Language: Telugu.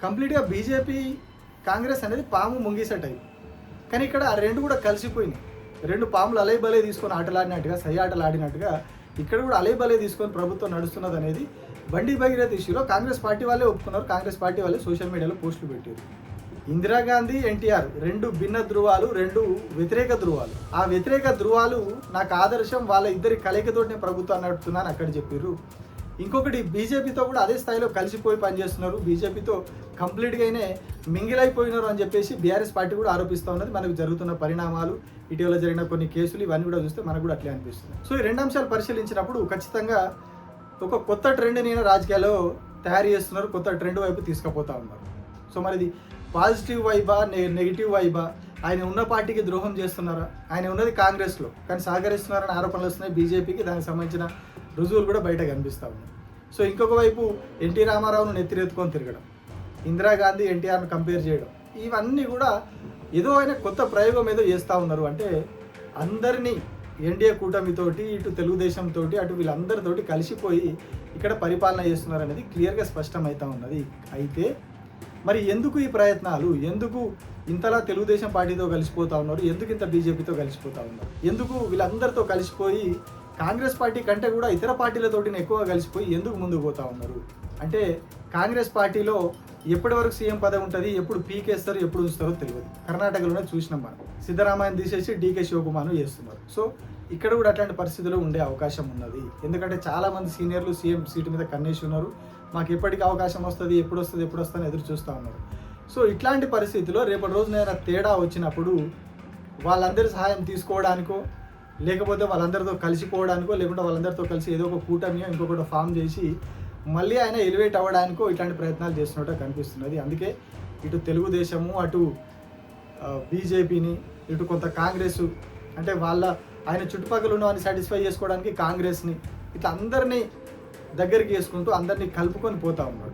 కంప్లీట్గా బీజేపీ కాంగ్రెస్ అనేది పాము ముంగిసే టైప్. కానీ ఇక్కడ ఆ రెండు కూడా కలిసిపోయినాయి. రెండు పాములు అలైబలే తీసుకొని ఆటలాడినట్టుగా సై ఆటలాడినట్టుగా ఇక్కడ కూడా అలైబలే తీసుకొని ప్రభుత్వం నడుస్తున్నది అనేది బండి భగీరథ ఇష్యూలో కాంగ్రెస్ పార్టీ వాళ్ళే ఒప్పుకున్నారు. కాంగ్రెస్ పార్టీ వాళ్ళే సోషల్ మీడియాలో పోస్టులు పెట్టారు. ఇందిరాగాంధీ, ఎన్టీఆర్ రెండు భిన్న ధృవాలు, రెండు వ్యతిరేక ధృవాలు. ఆ వ్యతిరేక ధృవాలు నాకు ఆదర్శం, వాళ్ళ ఇద్దరి కలయికతోటి నేను ప్రభుత్వాన్ని నడుపుతున్నాను అక్కడ చెప్పారు. ఇంకొకటి బీజేపీతో కూడా అదే స్థాయిలో కలిసిపోయి పనిచేస్తున్నారు, బీజేపీతో కంప్లీట్గానే మింగిలైపోయినారు అని చెప్పేసి బీఆర్ఎస్ పార్టీ కూడా ఆరోపిస్తూ ఉన్నది. మనకు జరుగుతున్న పరిణామాలు, ఇటీవల జరిగిన కొన్ని కేసులు ఇవన్నీ కూడా చూస్తే మనకు కూడా అట్లే అనిపిస్తుంది. సో ఈ రెండు అంశాలు పరిశీలించినప్పుడు ఖచ్చితంగా ఒక కొత్త ట్రెండ్ని రాజకీయాల్లో తయారు చేస్తున్నారు, కొత్త ట్రెండ్ వైపు తీసుకుపోతా ఉన్నారు. సో మరి ఇది పాజిటివ్ వైబా, నెగిటివ్ వైబా? ఆయన ఉన్న పార్టీకి ద్రోహం చేస్తున్నారా? ఆయన ఉన్నది కాంగ్రెస్లో కానీ సహకరిస్తున్నారని ఆరోపణలు వస్తున్నాయి బీజేపీకి. దానికి సంబంధించిన రుజువులు కూడా బయట కనిపిస్తూ ఉన్నాయి. సో ఇంకొక వైపు ఎన్టీ రామారావును నెత్తిరెత్తుకొని తిరగడం, ఇందిరాగాంధీ ఎన్టీఆర్ను కంపేర్ చేయడం, ఇవన్నీ కూడా ఏదో ఆయన కొత్త ప్రయోగం ఏదో చేస్తూ ఉన్నారు. అంటే అందరినీ ఎన్డీఏ కూటమితోటి, ఇటు తెలుగుదేశంతో, అటు వీళ్ళందరితోటి కలిసిపోయి ఇక్కడ పరిపాలన చేస్తున్నారు అనేది క్లియర్గా స్పష్టమవుతూ ఉన్నది. అయితే మరి ఎందుకు ఈ ప్రయత్నాలు? ఎందుకు ఇంతలా తెలుగుదేశం పార్టీతో కలిసిపోతూ ఉన్నారు? ఎందుకు ఇంత బీజేపీతో కలిసిపోతూ ఉన్నారు? ఎందుకు వీళ్ళందరితో కలిసిపోయి కాంగ్రెస్ పార్టీ కంటే కూడా ఇతర పార్టీలతోటి ఎక్కువ కలిసిపోయి ఎందుకు ముందుకు పోతూ ఉన్నారు? అంటే కాంగ్రెస్ పార్టీలో ఎప్పటి వరకు సీఎం పదవి ఉంటుంది, ఎప్పుడు పీకేస్తారు, ఎప్పుడు ఉంచుతారో తెలియదు. కర్ణాటకలోనే చూసినాం మనం, సిద్ధరామయ్యను తీసేసి డీకే శివకుమార్ను చేస్తున్నారు. సో ఇక్కడ కూడా అట్లాంటి పరిస్థితులు ఉండే అవకాశం ఉన్నది. ఎందుకంటే చాలామంది సీనియర్లు సీఎం సీటు మీద కన్నేసి ఉన్నారు. మాకు ఎప్పటికీ అవకాశం వస్తుంది, ఎప్పుడు వస్తుంది ఎదురు చూస్తూ ఉన్నారు. సో ఇట్లాంటి పరిస్థితుల్లో రేపటి రోజునైనా తేడా వచ్చినప్పుడు వాళ్ళందరి సహాయం తీసుకోవడానికో, లేకపోతే వాళ్ళందరితో కలిసిపోవడానికో, లేకుంటే వాళ్ళందరితో కలిసి ఏదో ఒక కూటమి ఇంకొకటి ఫామ్ చేసి మళ్ళీ ఆయన ఎలివేట్ అవ్వడానికో ఇట్లాంటి ప్రయత్నాలు చేస్తున్నట్టు కనిపిస్తున్నది. అందుకే ఇటు తెలుగుదేశము, అటు బీజేపీని, ఇటు కొంత కాంగ్రెస్, అంటే ఆయన చుట్టుపక్కల ఉన్న వారిని సాటిస్ఫై చేసుకోవడానికి కాంగ్రెస్ని, ఇట్లా అందరినీ దగ్గరికి వేసుకుంటూ అందరినీ కలుపుకొని పోతా ఉన్నాడు.